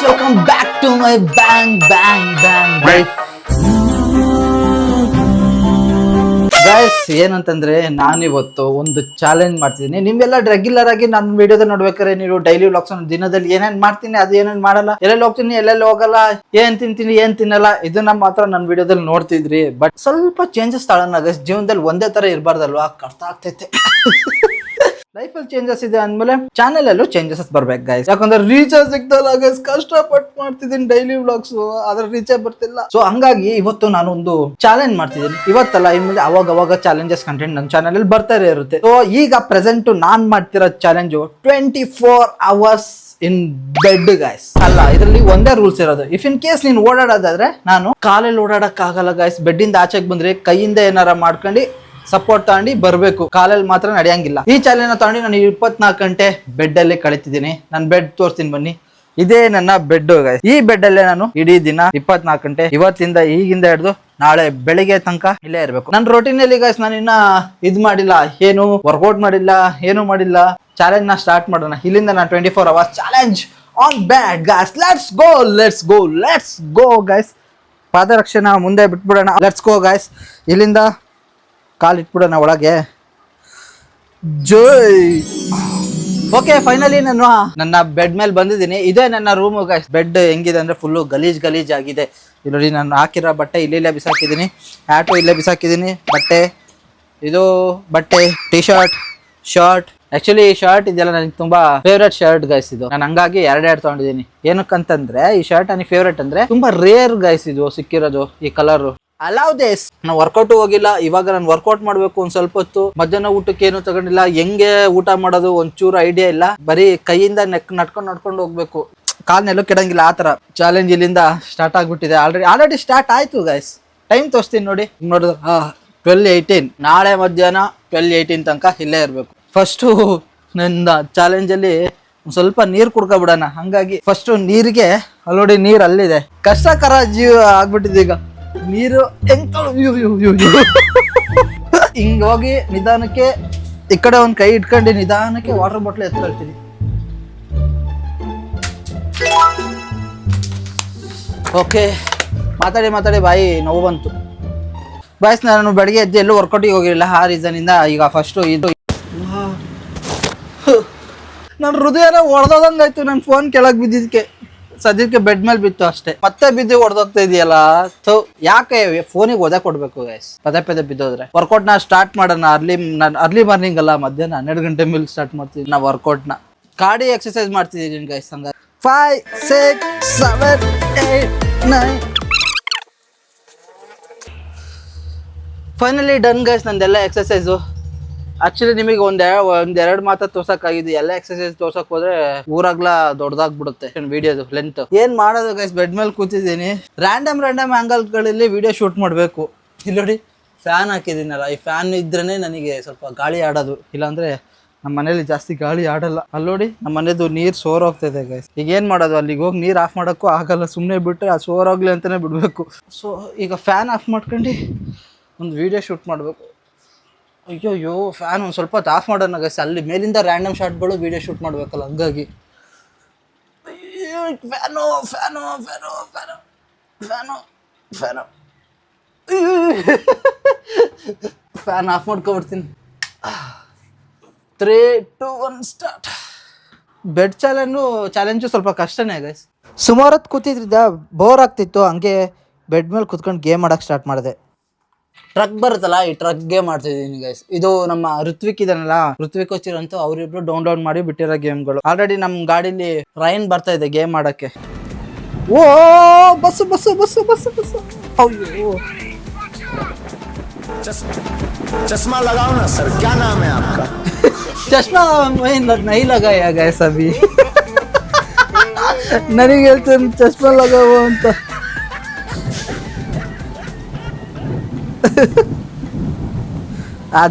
welcome back to my Bang Bang Bang Life. Guys ಏನಂತಂದ್ರೆ ನಾನಿವತ್ತು ಒಂದು ಚಾಲೆಂಜ್ ಮಾಡ್ತಿದ್ದೀನಿ. ನಿಮ್ಗೆಲ್ಲ ರೆಗ್ಯುಲರ್ ಆಗಿ ನನ್ನ ವಿಡಿಯೋದ ನೋಡ್ಬೇಕಾದ್ರೆ ನೀವು ಡೈಲಿ ವ್ಲಾಗ್ಸ್ ದಿನದಲ್ಲಿ ಏನೇನ್ ಮಾಡ್ತೀನಿ ಅದು ಏನೇನ್ ಮಾಡಲ್ಲ, ಎಲ್ಲೆಲ್ಲಿ ಹೋಗ್ತೀನಿ ಎಲ್ಲೆಲ್ಲಿ ಹೋಗಲ್ಲ, ಏನ್ ತಿಂತೀನಿ ಏನ್ ತಿನ್ನಲ್ಲ, ಇದನ್ನ ಮಾತ್ರ ನನ್ನ ವಿಡಿಯೋದಲ್ಲಿ ನೋಡ್ತಿದ್ರಿ. ಬಟ್ ಸ್ವಲ್ಪ ಚೇಂಜಸ್ ತಾಳೋಣ ಗೈಸ್. ಜೀವನದಲ್ಲಿ ಒಂದೇ ತರ ಇರಬಾರ್ದಲ್ವಾ, ಕಷ್ಟ ಆಗ್ತೈತೆ. ಲೈಫ್ ಅಲ್ಲಿ ಚೇಂಜಸ್ ಇದೆ ಅಂದ್ಮೇಲೆ ಚಾನೆಲ್ ಅಲ್ಲೂ ಚೇಂಜಸ್ ಬರ್ಬೇಕು ಗೈಸ್. ಯಾಕಂದ್ರೆ ರೀಚಾರ್ಜ್ ಸಿಗ್ತಲ್ಲ ಗೈಸ್, ಕಷ್ಟಪಟ್ಟು ಮಾಡ್ತಿದ್ದೀನಿ ಡೈಲಿ ವ್ಲಾಗ್ಸ್, ಅದ್ರ ರೀಚಾರ್ಜ್ ಬರ್ತಿಲ್ಲ. ಸೊ ಹಂಗಾಗಿ ಇವತ್ತು ನಾನು ಒಂದು ಚಾಲೆಂಜ್ ಮಾಡ್ತಿದ್ದೀನಿ. ಇವತ್ತಲ್ಲ ಇನ್ಮೇಲೆ ಅವಾಗ ಚಾಲೆಂಜಸ್ ಕಂಟೆಂಟ್ ನನ್ನ ಚಾನೆಲ್ ಅಲ್ಲಿ ಬರ್ತಾನೆ ಇರುತ್ತೆ. ಸೊ ಈಗ ಪ್ರೆಸೆಂಟ್ ನಾನ್ ಮಾಡ್ತಿರೋ ಚಾಲೆಂಜ್ 24 hours ಇನ್ ಬೆಡ್ ಗೈಸ್. ಅಲ್ಲ, ಇದರಲ್ಲಿ ಒಂದೇ ರೂಲ್ಸ್ ಇರೋದು. ಇಫ್ ಇನ್ ಕೇಸ್ ನೀನ್ ಓಡಾಡೋದಾದ್ರೆ ನಾನು ಕಾಲಲ್ಲಿ ಓಡಾಡಕ್ ಆಗಲ್ಲ ಗೈಸ್. ಬೆಡ್ಡಿಂದ ಆಚೆಗೆ ಬಂದ್ರೆ ಕೈಯಿಂದ ಏನಾರ ಮಾಡ್ಕೊಂಡು ಸಪೋರ್ಟ್ ತಗೊಂಡು ಬರ್ಬೇಕು, ಕಾಲಲ್ಲಿ ಮಾತ್ರ ನಡೆಯಂಗಿಲ್ಲ. ಈ ಚಾಲೆಂಜ್ ತಗೊಂಡು ನಾನು 24 ಗಂಟೆ ಬೆಡ್ ಅಲ್ಲಿ ಕಳಿತಿದ್ದೀನಿ. ನಾನು ಬೆಡ್ ತೋರಿಸ್ತೀನಿ ಬನ್ನಿ. ಇದೇ ನನ್ನ ಬೆಡ್ ಗೈಸ್. ಈ ಬೆಡ್ ಅಲ್ಲೇ ನಾನು ಇಡೀ ದಿನ 24 ಗಂಟೆ ಇವತ್ತಿಂದ ಈಗಿಂದ ಹಿಡಿದು ನಾಳೆ ಬೆಳಿಗ್ಗೆ ತನಕ ಇಲ್ಲೇ ಇರ್ಬೇಕು. ನನ್ನ ರೊಟೀನ್ ಅಲ್ಲಿ ಗೈಸ್ ನಾನು ಇನ್ನ ಇದ್ ಮಾಡಿಲ್ಲ, ಏನು ವರ್ಕೌಟ್ ಮಾಡಿಲ್ಲ, ಏನು ಮಾಡಿಲ್ಲ. ಚಾಲೆಂಜ್ ನ ಸ್ಟಾರ್ಟ್ ಮಾಡೋಣ ಇಲ್ಲಿಂದ. ನಾನು 24 hours challenge on bed guys. Let's go guys. ಪಾದರಕ್ಷೆನ ಮುಂದೆ ಬಿಟ್ಬಿಡೋಣ. Let's go guys. ಇಲ್ಲಿಂದ ಕಾಲ್ ಇಟ್ಬಿಡೋಣ ಒಳಗೆ. ಜೈ. ಓಕೆ, ಫೈನಲಿ ನಾನು ನನ್ನ ಬೆಡ್ ಮೇಲೆ ಬಂದಿದ್ದೀನಿ. ಇದೇ ನನ್ನ ರೂಮ್ ಗೈಸ್. ಬೆಡ್ ಹೆಂಗಿದೆ ಅಂದ್ರೆ ಫುಲ್ಲು ಗಲೀಜ್ ಆಗಿದೆ. ಇಲ್ಲಿ ನಾನು ಹಾಕಿರೋ ಬಟ್ಟೆ ಇಲ್ಲೇ ಬಿಸಾಕಿದ್ದೀನಿ, ಹ್ಯಾಟು ಇಲ್ಲೇ ಬಿಸಾಕಿದ್ದೀನಿ, ಬಟ್ಟೆ ಟಿ ಶರ್ಟ್. ಆಕ್ಚುಲಿ ಈ ಶರ್ಟ್ ಇದೆಲ್ಲ ನನಗೆ ತುಂಬಾ ಫೇವ್ರೇಟ್ ಶರ್ಟ್ ಗೈಸ್. ಇದು ನಾನು ಹಂಗಾಗಿ ಎರಡೆರಡು ತಗೊಂಡಿದ್ದೀನಿ. ಏನಕ್ಕಂತಂದ್ರೆ ಈ ಶರ್ಟ್ ನನಗೆ ಫೇವ್ರೇಟ್ ಅಂದ್ರೆ ತುಂಬಾ ರೇರ್ ಗೈಸ್ ಇದು ಸಿಕ್ಕಿರೋದು. ಈ ಕಲರ್ ಅಲೌ ದಿಸ್. ನಾನು ವರ್ಕೌಟ್ ಹೋಗಿಲ್ಲ. ಇವಾಗ ನಾನು ವರ್ಕೌಟ್ ಮಾಡ್ಬೇಕು ಒಂದ್ ಸ್ವಲ್ಪ ಹೊತ್ತು. ಮಧ್ಯಾಹ್ನ ಊಟಕ್ಕೆ ಏನು ತಗೊಂಡಿಲ್ಲ. ಹೆಂಗೆ ಊಟ ಮಾಡೋದು ಒಂಚೂರು ಐಡಿಯಾ ಇಲ್ಲ. ಬರೀ ಕೈಯಿಂದ ನಡ್ಕೊಂಡು ಹೋಗ್ಬೇಕು, ಕಾಲ್ನೆಲ್ಲೂ ಕೆಡಂಗಿಲ್ಲ. ಆತರ ಚಾಲೆಂಜ್ ಇಲ್ಲಿಂದ ಸ್ಟಾರ್ಟ್ ಆಗ್ಬಿಟ್ಟಿದೆ. ಆಲ್ರೆಡಿ ಸ್ಟಾರ್ಟ್ ಆಯ್ತು ಗೈಸ್. ಟೈಮ್ ತೋರಿಸ್ತೀನಿ ನೋಡಿದ್ರೆ 12:18. ನಾಳೆ ಮಧ್ಯಾಹ್ನ 12:18 ತನಕ ಇಲ್ಲೇ ಇರ್ಬೇಕು. ಫಸ್ಟು ನನ್ನ ಚಾಲೆಂಜ್ ಅಲ್ಲಿ ಸ್ವಲ್ಪ ನೀರ್ ಕುಡ್ಕೊಬಿಡೋಣ. ಹಂಗಾಗಿ ಫಸ್ಟ್ ನೀರಿಗೆ ಅಲ್ಲೋಡಿ, ನೀರ್ ಅಲ್ಲಿದೆ. ಕಷ್ಟಕರ ಜೀವ ಆಗ್ಬಿಟ್ಟಿದೆ ಈಗ. ನೀರು ಹಿಂಗ ಹೋಗಿ ನಿಧಾನಕ್ಕೆ ಈ ಕಡೆ ಒಂದ್ ಕೈ ಇಟ್ಕೊಂಡು ನಿಧಾನಕ್ಕೆ ವಾಟರ್ ಬಾಟ್ಲ್ ಎತ್ಕೊಳ್ತೀನಿ. ಓಕೆ, ಮಾತಾಡಿ ಬಾಯಿ ನೋವು ಬಂತು. ಬಾಯ್ಸ್, ನಾನು ಬೆಳಗ್ಗೆ ಎದ್ದು ಎಲ್ಲೂ ವರ್ಕೌಟಿಗೆ ಹೋಗಿರಲಿಲ್ಲ. ಆ ರೀಸನ್ ಇಂದ ಈಗ ಫಸ್ಟ್ ಇದು ನನ್ನ ಹೃದಯನ ಹೊಡೆದಂಗಾಯ್ತು. ನನ್ನ ಫೋನ್ ಕೆಳಗೆ ಬಿದ್ದಿದ್ಕೆ ಸದ್ಯಕ್ಕೆ ಬೆಡ್ ಮೇಲೆ ಬಿತ್ತು ಅಷ್ಟೇ. ಮತ್ತೆ ಬಿದ್ದು ಹೊಡೆದೋಗ್ತಾ ಇದೆಯಲ್ಲ. ಯಾಕೆ ಫೋನಿಗೆ ಒದೆ ಕೊಡ್ಬೇಕು ಗೈಸ್ ಪದೇ ಬಿದ್ದೋದ್ರೆ. ವರ್ಕೌಟ್ ನ ಸ್ಟಾರ್ಟ್ ಮಾಡೋಣ. ಅರ್ಲಿ ಮಾರ್ನಿಂಗ್ ಅಲ್ಲ, ಮಧ್ಯಾಹ್ನ 12 ಗಂಟೆ ಮೇಲೆ ಸ್ಟಾರ್ಟ್ ಮಾಡ್ತೀವಿ ನಾ ವರ್ಕೌಟ್ ನ. ಕಾರ್ಡಿ ಎಕ್ಸರ್ಸೈಸ್ ಮಾಡ್ತಿದ್ದೀನಿ ಗೈಸ್. ಹಂಗ 5 6 7 8 9 ಫೈನಲಿ ಡನ್ ಗೈಸ್ ನಂದೆಲ್ಲ ಎಕ್ಸರ್ಸೈಸು. ಆಕ್ಚುಲಿ ನಿಮಗೆ ಒಂದೆರಡು ಮಾತ್ರ ತೋರ್ಸಕ್ಕಾಗಿದ್ದು. ಎಲ್ಲ ಎಕ್ಸರ್ಸೈಸ್ ತೋರ್ಸಕ್ ಹೋದ್ರೆ ಊರಾಗ್ಲ ದೊಡ್ಡದಾಗ್ಬಿಡುತ್ತೆ ವಿಡಿಯೋದು ಲೆಂತ್. ಏನ್ ಮಾಡೋದು ಗೈಸ್, ಬೆಡ್ ಮೇಲೆ ಕೂತಿದ್ದೀನಿ. ರ್ಯಾಂಡಮ್ ಆಂಗಲ್ಗಳಲ್ಲಿ ವಿಡಿಯೋ ಶೂಟ್ ಮಾಡಬೇಕು. ಇಲ್ಲಿ ನೋಡಿ, ಫ್ಯಾನ್ ಹಾಕಿದ್ದೀನಲ್ಲ, ಈ ಫ್ಯಾನ್ ಇದ್ರೇನೆ ನನಗೆ ಸ್ವಲ್ಪ ಗಾಳಿ ಆಡೋದು. ಇಲ್ಲಾಂದ್ರೆ ನಮ್ಮ ಮನೇಲಿ ಜಾಸ್ತಿ ಗಾಳಿ ಆಡಲ್ಲ. ಅಲ್ಲಿ ನೋಡಿ, ನಮ್ಮ ಮನೆದು ನೀರು ಸೋರೋಗ್ತಿದೆ ಗೈಸ್. ಈಗ ಏನ್ ಮಾಡೋದು, ಅಲ್ಲಿಗೆ ಹೋಗಿ ನೀರು ಆಫ್ ಮಾಡೋಕ್ಕೂ ಆಗಲ್ಲ. ಸುಮ್ಮನೆ ಬಿಟ್ಟರೆ ಅದು ಸೋರೋಗ್ಲಿ ಅಂತಾನೆ ಬಿಡಬೇಕು. ಸೊ ಈಗ ಫ್ಯಾನ್ ಆಫ್ ಮಾಡ್ಕೊಂಡು ಒಂದು ವಿಡಿಯೋ ಶೂಟ್ ಮಾಡಬೇಕು. ಅಯ್ಯೋ, ಫ್ಯಾನ್ ಒಂದು ಸ್ವಲ್ಪ ಹೊತ್ತು ಆಫ್ ಮಾಡೋಣ ಗೈಸ್. ಅಲ್ಲಿ ಮೇಲಿಂದ ರ್ಯಾಂಡಮ್ ಶಾಟ್ಗಳು ವಿಡಿಯೋ ಶೂಟ್ ಮಾಡಬೇಕಲ್ಲ, ಹಂಗಾಗಿ ಫ್ಯಾನ್ ಆಫ್ ಮಾಡ್ಕೊಬಿಡ್ತೀನಿ. 3 2 1 ಸ್ಟಾರ್ಟ್. ಬೆಡ್ ಚಾಲೆಂಜು ಸ್ವಲ್ಪ ಕಷ್ಟನೇ ಗೈಸ್. ಸುಮಾರು ಹೊತ್ತು ಕೂತಿದ್ರಿಂದ ಬೋರ್ ಆಗ್ತಿತ್ತು. ಹಂಗೆ ಬೆಡ್ ಮೇಲೆ ಕೂತ್ಕೊಂಡು ಗೇಮ್ ಆಡೋಕ್ಕೆ ಸ್ಟಾರ್ಟ್ ಮಾಡಿದೆ. ಟ್ರಕ್ ಬರುತ್ತಲ್ಲ, ಈ ಟ್ರಕ್ ಗೇಮ್ ಆಡ್ತಿದ್ದೀನಿ ಗೈಸ್. ಇದು ನಮ್ಮ ಋತ್ವಿಕ್ ಇದನ್ನಲ್ಲ, ಋತ್ವಿಕ್ వచ్చిರಂತೂ ಅವರಿಬ್ರು ಡೌನ್ಲೋಡ್ ಮಾಡಿ ಬಿಟ್ಟಿರೋ ಗೇಮ್ಗಳು. ಆಲ್ರೆಡಿ ನಮ್ಮ ಗಾಡಿಲಿ ರೈನ್ ಬರ್ತಾ ಇದೆ ಗೇಮ್ ಆಡಕ್ಕೆ. ಓ ಬಸ್ಸು. ಅಯ್ಯೋ, चश्मा लगाओ ना सर, क्या नाम है आपका? चश्मा नहीं लगाया गैस अभी. ನನಗೆ ಹೇಳ್ತೇನೆ ಚಶ್ಮಾ ಲಗಾವ ಅಂತ.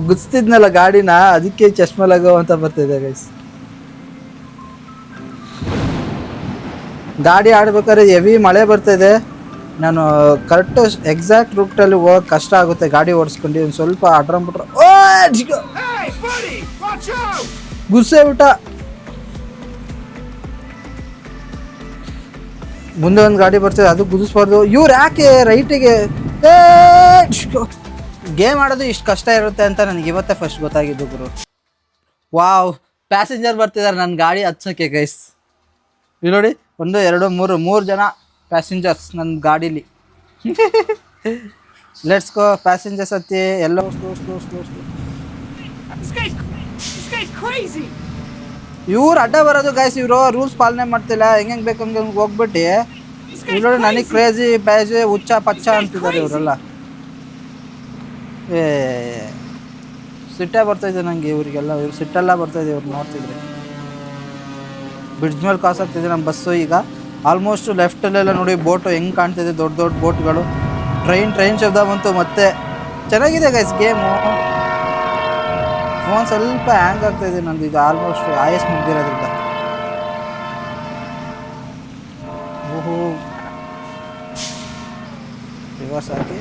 ಗುಚ್ತಿದ್ನಲ್ಲ ಗಾಡಿನ, ಅದಕ್ಕೆ ಚಶ್ಮಾ ಲಗಾವ ಅಂತ ಬರ್ತಿದೆ ಗೈಸ್. ಗಾಡಿ ಆಡ್ಬೇಕಾದ್ರೆ ಹೆವಿ ಮಳೆ ಬರ್ತಿದೆ. ನಾನು ಕರೆಕ್ಟ್ ಎಕ್ಸಾಕ್ಟ್ ರೂಟಲ್ಲಿ ಹೋಗಕ್ಕೆ ಕಷ್ಟ ಆಗುತ್ತೆ ಗಾಡಿ ಓಡಿಸ್ಕೊಂಡು. ಒಂದು ಸ್ವಲ್ಪ ಅಡ್ರಂಬಿಟ್ರೆ ಗುಸ್ಸೆ ಊಟ. ಮುಂದೆ ಒಂದು ಗಾಡಿ ಬರ್ತದೆ, ಅದು ಕುದಿಸ್ಬಾರ್ದು. ಇವ್ರು ಯಾಕೆ ರೈಟಿಗೆ ಗೇಮ್ ಆಡೋದು ಇಷ್ಟು ಕಷ್ಟ ಇರುತ್ತೆ ಅಂತ ನನಗೆ ಇವತ್ತೇ ಫಸ್ಟ್ ಗೊತ್ತಾಗಿದ್ದು ಗುರು. ವಾವ್, ಪ್ಯಾಸೆಂಜರ್ ಬರ್ತಿದ್ದಾರೆ ನನ್ನ ಗಾಡಿ ಹಚ್ಚೋಕ್ಕೆ ಗೈಸ್. ಇಲ್ಲಿ ನೋಡಿ, 1 2 3 ಜನ ಪ್ಯಾಸೆಂಜರ್ಸ್ ನನ್ನ ಗಾಡೀಲಿ. ಲೆಟ್ಸ್ ಗೋ ಪ್ಯಾಸೆಂಜರ್ಸ್ ಹತ್ತಿ. ಎಲ್ಲ ಸ್ಲೋ. ಇವ್ರು ಅಡ್ಡ ಬರೋದು ಗೈಸ್. ಇವರು ರೂಲ್ಸ್ ಪಾಲನೆ ಮಾಡ್ತಿಲ್ಲ, ಹೆಂಗೆ ಬೇಕಂಗೆ ಹೋಗ್ಬಿಟ್ಟು ಇಲ್ಲಿ ನೋಡಿ ನನಗೆ ಕ್ರೇಜಿ ಬ್ಯಾಜಿ ಹುಚ್ಚ ಪಚ್ಚ ಅಂತಿದ್ದಾರೆ ಇವರೆಲ್ಲ. ಸಿಟ್ಟೇ ಬರ್ತಾಯಿದೆ ನನಗೆ ಇವರಿಗೆಲ್ಲ. ಇವ್ರು ಸಿಟ್ಟೆಲ್ಲ ಬರ್ತಾಯಿದೆ ಇವ್ರು ನೋಡ್ತಿದ್ರೆ. ಬ್ರಿಡ್ಜ್ ಮೇಲೆ ಕ್ರಾಸ್ ಆಗ್ತಿದೆ ನಮ್ಮ ಬಸ್ಸು ಈಗ. ಆಲ್ಮೋಸ್ಟ್ ಲೆಫ್ಟಲ್ಲೆಲ್ಲ ನೋಡಿ ಬೋಟು ಹೆಂಗೆ ಕಾಣ್ತಿದೆ, ದೊಡ್ಡ ದೊಡ್ಡ ಬೋಟ್ಗಳು. ಟ್ರೈನ್ ಶಬ್ದ ಬಂತು ಮತ್ತೆ. ಚೆನ್ನಾಗಿದೆ ಗೈಸ್ ಗೇಮು. ಫೋನ್ ಸ್ವಲ್ಪ ಹ್ಯಾಂಗ್ ಆಗ್ತಾಯಿದೆ ನಂದು. ಇದು ಆಲ್ಮೋಸ್ಟ್ ಆಯಸ್ ಮುಗ್ದಿರೋದ್ರಿಂದ. ಓಹೋ, ರಿವರ್ಸ್ ಹಾಕಿ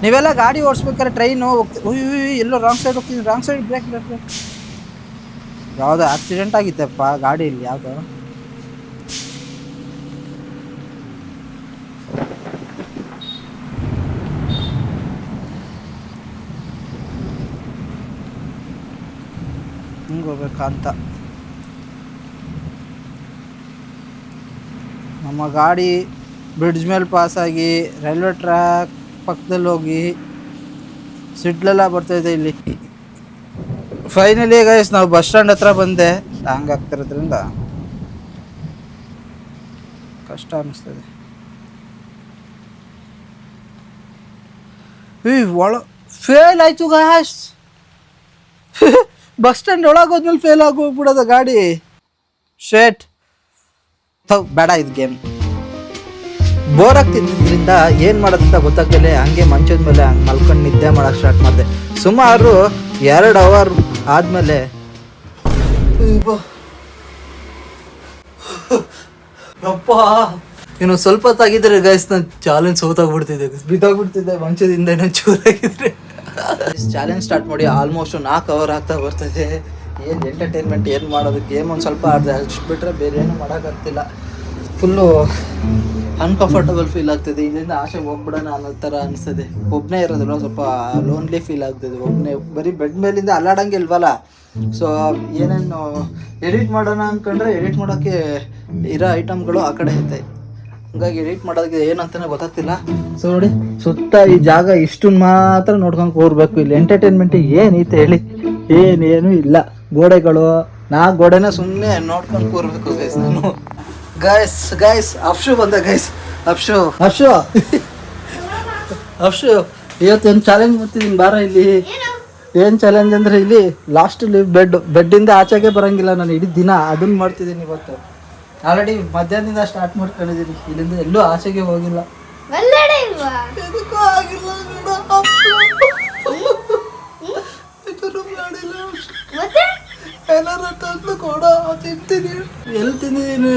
ನೀವೆಲ್ಲ ಗಾಡಿ ಓಡಿಸ್ಬೇಕಾದ್ರೆ ಟ್ರೈನು ಎಲ್ಲೋ ರಾಂಗ್ ಸೈಡ್ ಹೋಗ್ತೀನಿ. Wrong side brake. ಯಾವುದೋ ಆಕ್ಸಿಡೆಂಟ್ ಆಗಿತ್ತಪ್ಪ ಗಾಡಿಯಲ್ಲಿ. ಯಾವುದೋ ಹಿಂಗೆ ಹೋಗ್ಬೇಕಂತ. ನಮ್ಮ ಗಾಡಿ ಬ್ರಿಡ್ಜ್ ಮೇಲೆ ಪಾಸಾಗಿ ರೈಲ್ವೆ ಟ್ರ್ಯಾಕ್ ಪಕ್ಕದಲ್ಲಿ ಹೋಗಿ ಸಿಡ್ಲೆಲ್ಲ ಬರ್ತಾಯಿದೆ ಇಲ್ಲಿ. ಫೈನಲಿ ಗೈಸ್ ನಾವು ಬಸ್ ಸ್ಟ್ಯಾಂಡ್ ಹತ್ರ ಬಂದೆ. ಹ್ಯಾಂಗ್ ಆಗ್ತಿರೋದ್ರಿಂದ ಕಷ್ಟ ಅನ್ನಿಸ್ತದೆ. ಫೇಲ್ ಆಯ್ತು ಗಾಯ್ಸ್. ಬಸ್ ಸ್ಟ್ಯಾಂಡ್ ಒಳಗೆ ಹೋದ್ಮೇಲೆ ಫೇಲ್ ಆಗಿ ಹೋಗ್ಬಿಡೋದು ಗಾಡಿ. ಶೇಟ್ ಬೇಡ ಇದು ಗೇಮ್. ಬೋರ್ ಆಗ್ತಿದ್ದರಿಂದ ಏನು ಮಾಡೋದಂತ ಗೊತ್ತಾಗ್ದಲೆ ಹಂಗೆ ಮಂಚದ ಮೇಲೆ ಹಂಗೆ ಮಲ್ಕೊಂಡು ನಿದ್ದೆ ಮಾಡೋಕ್ಕೆ ಸ್ಟಾರ್ಟ್ ಮಾಡಿದೆ. ಸುಮಾರು 2 ಅವರ್ ಆದಮೇಲೆ ಅಪ್ಪ ಇನ್ನು ಸ್ವಲ್ಪ ಹೊತ್ತಾಗಿದ್ರೆ ಗೈಸ್ ನಾನು ಚಾಲೆಂಜ್ ಸೋತಾಗ್ಬಿಡ್ತಿದ್ದೆ, ಬಿದ್ದೋಗ್ಬಿಡ್ತಿದ್ದೆ ಮಂಚದಿಂದ. ಇನ್ನೊಂದು ಚೂರಾಗಿದ್ರೆ ಚಾಲೆಂಜ್ ಸ್ಟಾರ್ಟ್ ಮಾಡಿ ಆಲ್ಮೋಸ್ಟ್ 4 ಅವರ್ ಆಗ್ತಾ ಬರ್ತದೆ. ಏನು ಎಂಟರ್ಟೈನ್ಮೆಂಟ್ ಏನು ಮಾಡೋದು, ಗೇಮ್ ಒಂದು ಸ್ವಲ್ಪ ಆಡಿದೆ ಅಷ್ಟು ಬಿಟ್ಟರೆ ಬೇರೆ ಏನು ಮಾಡೋಕ್ಕಾಗ್ತಿಲ್ಲ. ಫುಲ್ಲು ಅನ್ಕಂಫರ್ಟಬಲ್ ಫೀಲ್ ಆಗ್ತದೆ. ಇದರಿಂದ ಆಚೆ ಹೋಗ್ಬಿಡೋಣ ಅನ್ನೋ ಥರ ಅನಿಸ್ತದೆ. ಒಬ್ಬನೇ ಇರೋದಿಲ್ಲ, ಸ್ವಲ್ಪ ಲೋನ್ಲಿ ಫೀಲ್ ಆಗ್ತದೆ. ಒಬ್ಬನೇ ಬರೀ ಬೆಡ್ ಮೇಲಿಂದ ಅಲ್ಲಾಡಂಗೆ ಇಲ್ವಲ್ಲ. ಸೊ ಏನೇನು ಎಡಿಟ್ ಮಾಡೋಣ ಅಂದ್ಕೊಂಡ್ರೆ ಎಡಿಟ್ ಮಾಡೋಕ್ಕೆ ಇರೋ ಐಟಮ್ಗಳು ಆ ಕಡೆ ಐತೆ. ಹಂಗಾಗಿ ಎಡಿಟ್ ಮಾಡೋದಕ್ಕೆ ಏನಂತಾನೆ ಗೊತ್ತಾಗ್ತಿಲ್ಲ. ಸೊ ನೋಡಿ, ಸುತ್ತ ಈ ಜಾಗ ಇಷ್ಟನ್ನು ಮಾತ್ರ ನೋಡ್ಕೊಂಡು ಕೂರ್ಬೇಕು. ಇಲ್ಲಿ ಎಂಟರ್ಟೈನ್ಮೆಂಟಿಗೆ ಏನೈತೆ ಹೇಳಿ? ಏನೇನು ಇಲ್ಲ. ಗೋಡೆಗಳು, ಗೋಡೆನ ಸುಮ್ಮನೆ ನೋಡ್ಕೊಂಡು ಕೂರ್ಬೇಕು ಗೈಸ್ ನಾನು. ಗೈಸ್ ಅಫ್ಶು ಬಂದ ಗೈಸ್. ಅಫ್ಶು ಇವತ್ತೇನು ಚಾಲೆಂಜ್ ಮಾಡ್ತಿದ್ದೀನಿ ಬಾರ ಇಲ್ಲಿ. ಏನು ಚಾಲೆಂಜ್ ಅಂದರೆ ಇಲ್ಲಿ ಲಾಸ್ಟಲ್ಲಿ ಬೆಡ್ಡಿಂದ ಆಚೆಗೆ ಬರೋಂಗಿಲ್ಲ ನಾನು ಇಡೀ ದಿನ. ಅದನ್ನು ಮಾಡ್ತಿದ್ದೀನಿ ಇವತ್ತು. ಆಲ್ರೆಡಿ ಮಧ್ಯಾಹ್ನದಿಂದ ಸ್ಟಾರ್ಟ್ ಮಾಡ್ಕೊಂಡಿದ್ದೀನಿ. ಇಲ್ಲಿಂದ ಎಲ್ಲೂ ಆಚೆಗೆ ಹೋಗಿಲ್ಲ. ಎಲ್ಲಿ ತಿಂದಿದ್ದೀನಿ?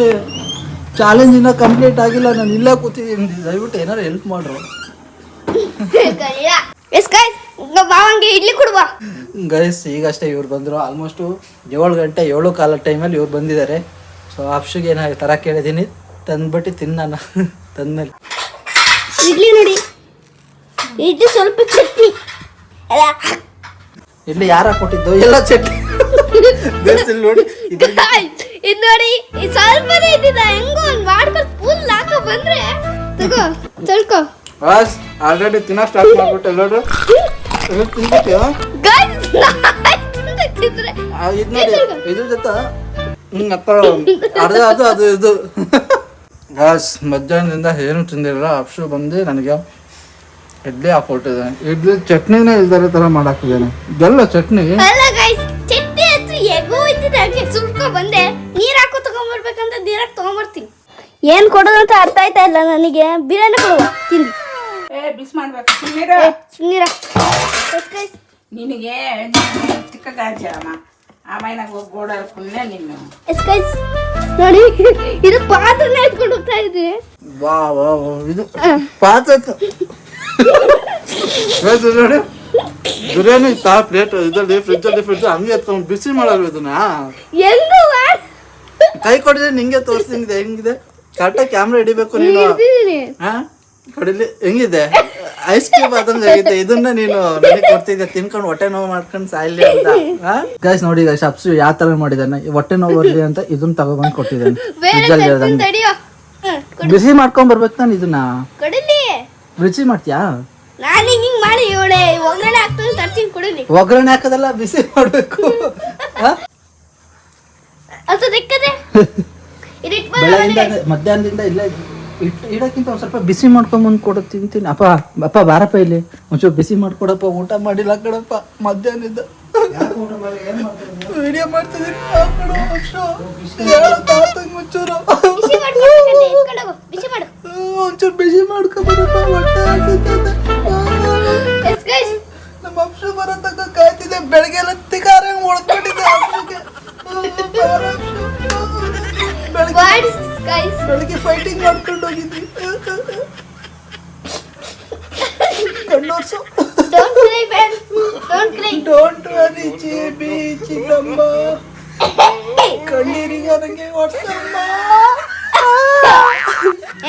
ಚಾಲೆಂಜ್ ಇನ್ನೂ ಕಂಪ್ಲೀಟ್ ಆಗಿಲ್ಲ. ನಾನು ಇಲ್ಲೇ ಕೂತಿದ್ದೀನಿ. ದಯವಿಟ್ಟು ಏನಾರು ಹೆಲ್ಪ್ ಮಾಡ್ರು ಗೈಸ್. ಈಗಷ್ಟೇ ಇವ್ರು ಬಂದರು. ಆಲ್ಮೋಸ್ಟು 7 ಗಂಟೆ 7:15 ಟೈಮಲ್ಲಿ ಇವ್ರು ಬಂದಿದ್ದಾರೆ. ಸೊ ಅಪ್ಶಿಗೆ ಏನಾದ್ರು ಥರ ಕೇಳಿದ್ದೀನಿ, ತಂದ್ಬಿಟ್ಟು ತಿನ್ನೋಣ. ತಂದ್ಮೇಲೆ ಇಡ್ಲಿ ನೋಡಿ, ಇದು ಸ್ವಲ್ಪ ಚಟ್ನಿ. ಇಡ್ಲಿ ಯಾರ ಕೊಟ್ಟಿದ್ದು? ಎಲ್ಲ ಚಟ್ನಿ ನೋಡಿ. ಇದು ನೋಡಿ, ಸ್ವಲ್ಪನೇ ಇದ್ದಿದ್ದ. ಹೆಂಗೋ ಒಂದು ಮಾಡ್ಕೊಂಡು ಫುಲ್ ಹಾಕೋ ಬಂದ್ರೆ ತಗೋ ತೊಳ್ಕೊ. ಆಲ್ರೆಡಿ ತಿನ್ನೋ ಸ್ಟಾರ್ಟ್ ಮಾಡ್ಬಿಟ್ಟು ಎಲ್ಲರೂ ತಿನ್ಬಿಟ್ಟು ಇದ್ರ ಜೊತೆ ಅದು ಇದು ಗ್ಯಾಸ್. ಮಧ್ಯಾಹ್ನದಿಂದ ಏನು ತಿಂದಿರಲ್ಲ. ಅಪ್ಶು ಬಂದು ನನಗೆ ಇಡ್ಲಿ ಹಾಕೊಟ್ಟಿದ್ದಾನೆ. ಇಡ್ಲಿ ಚಟ್ನಿನೇ ಇಲ್ದಾರೆ ಥರ ಮಾಡಾಕಿದ್ದಾನೆ. ಇದೆಲ್ಲ ಚಟ್ನಿ ಚಟ್ನಿ ಹತ್ರ ಎಗೋ ಇದ್ದಿದ್ದೆ. ಹಂಗೆ ಸುಳ್ಕೊ ಬಂದೆ. ನೀರು ಹಾಕೋ ತಗೊಂಬರ್ಬೇಕಂತ ನೀರಾಗಿ ತಗೊಂಬರ್ತೀನಿ. ಏನು ಕೊಡೋದಂತ ಅರ್ಥ ಆಯ್ತಾ ಇಲ್ಲ ನನಗೆ. ಬಿರಿಯಾನಿ ಕೊಡುವ ತಿಂದು ಬಿಸ್ ಮಾಡ್ಬೇಕು. ನೀರ ನಿನಗೆ ಚಿಕ್ಕ ಗಾಜಮ್ಮ ಆಮೇಲೆ ಹೋಗಿ ಗೋಡಲ್ಲಿ ಕುನ್ನೆ ನೀನು ಗೈಸ್ ನೋಡಿ ಇದು ಪಾತ್ರನೇ ಎತ್ಕೊಂಡು ಹೋಗ್ತಾ ಇದ್ರಿ. ವಾ ವಾ ವಾ, ಇದು ಪಾತ್ರ ನೋಡಿ ಬಿರಿಯಾನಿ ತಾ ಪ್ಲೇಟ್ ಇದರಲ್ಲಿ ಫ್ರಿಜ್ ಹಂಗೆ ಎತ್ಕೊಂಡು ಬಿಸಿ ಮಾಡಲ್ವ ಇದನ್ನ ಎಂದು ಕೈ ಕೊಡಿದ್ರೆ ನಿಂಗೆ ತೋರಿಸ್ತಿಂಗಿದೆ ಹೆಂಗಿದೆ ಕರೆಕ್ಟಾಗಿ ಕ್ಯಾಮ್ರಾ ಹಿಡಿಬೇಕು ನೀನು. ಹಾ ಕಡಿಲಿ ಹೆಂಗಿದೆ ಐಸ್ ಕ್ಯೂಬ್ ಆದಂಗೆ ಆಗಿದೆ. ಇದನ್ನ ನೀನು ನನಗೆ ಕೊಡ್ತಿದ್ದೆ ತಿನ್ಕೊಂಡು ಹೊಟ್ಟೆ ನೋವು ಮಾಡ್ಕೊಂಡು ಸಾಯ್ಲಿ ಅಂತ. ಗೈಸ್ ನೋಡಿ ಗೈಸ್ ಅಪ್ಸು ಯಾವ ತರ ಮಾಡಿದಾನೆ ಹೊಟ್ಟೆ ನೋವು ಬರ್ಲಿ ಅಂತ ಇದನ್ನ ತಗೊಬಂದು ಕೊಟ್ಟಿದ್ದಾನೆ. ಬಿಸಿ ಮಾಡ್ಕೊಂಡ್ ಬರ್ಬೇಕು ನಾನು ಇದನ್ನ. ಕೊಡಲಿ ಬಿಸಿ ಮಾಡ್ತೀಯಾ? ನಾನು ಹಿಂಗ್ ಮಾಡಿ ಇವಳೆ ಒಗ್ಗರಣೆ ಹಾಕ್ತೀನಿ ತರ್ತೀನಿ ಕೊಡಲಿ. ಒಗ್ಗರಣೆ ಹಾಕೋದಲ್ಲ ಬಿಸಿ ಮಾಡ್ಬೇಕು. ಅದು ದಿಕ್ಕದೆ ಬೆಳಗಿಂದ ಮಧ್ಯಾಹ್ನದಿಂದ ಇಲ್ಲ ಇಡಕ್ಕಿಂತ ಒಂದ್ ಸ್ವಲ್ಪ ಬಿಸಿ ಮಾಡ್ಕೊಂಬಂದು ಕೊಡು ತಿಂತೀನಿ. ಅಪ್ಪ ಬಾರಪ್ಪ ಇಲ್ಲಿ ಒಂಚೂರು ಬಿಸಿ ಮಾಡ್ಕೊಡಪ್ಪ. ಊಟ ಮಾಡಿಲ್ಲ ಕಣಪ್ಪ ಮಧ್ಯಾಹ್ನದಿಂದ. ವಿಡಿಯೋ ಮಾಡ್ತಿದ್ದೀನಿ ಒಂಚೂರು ಬಿಸಿ ಮಾಡ್ಕೊಂಬರಪ್ಪ. ನಮ್ಮ ಅಂಶ ಬರೋ ತನಕ ಕಾಯ್ತಿದ್ದೆ. ಬೆಳಗ್ಗೆ ಎಲ್ಲ ತಿಕಾರ ಹೊಡೆದ್ಬಿಟ್ಟಿದ್ದೆ ಬೆಳಗ್ಗೆ ಫೈಟಿಂಗ್ ಮಾಡ್ಕೊಂಡು ಹೋಗಿದ್ವಿ. ಕಣ್ಣೋರ್ಸು. ಡೋಂಟ್ ವರಿ ಚಿಬಿ ಚಿನ್ನಮ್ಮ ಕಣ್ಣೀರಿಗೆ ನನಗೆ ಹೊಡ್ಸಮ್ಮ.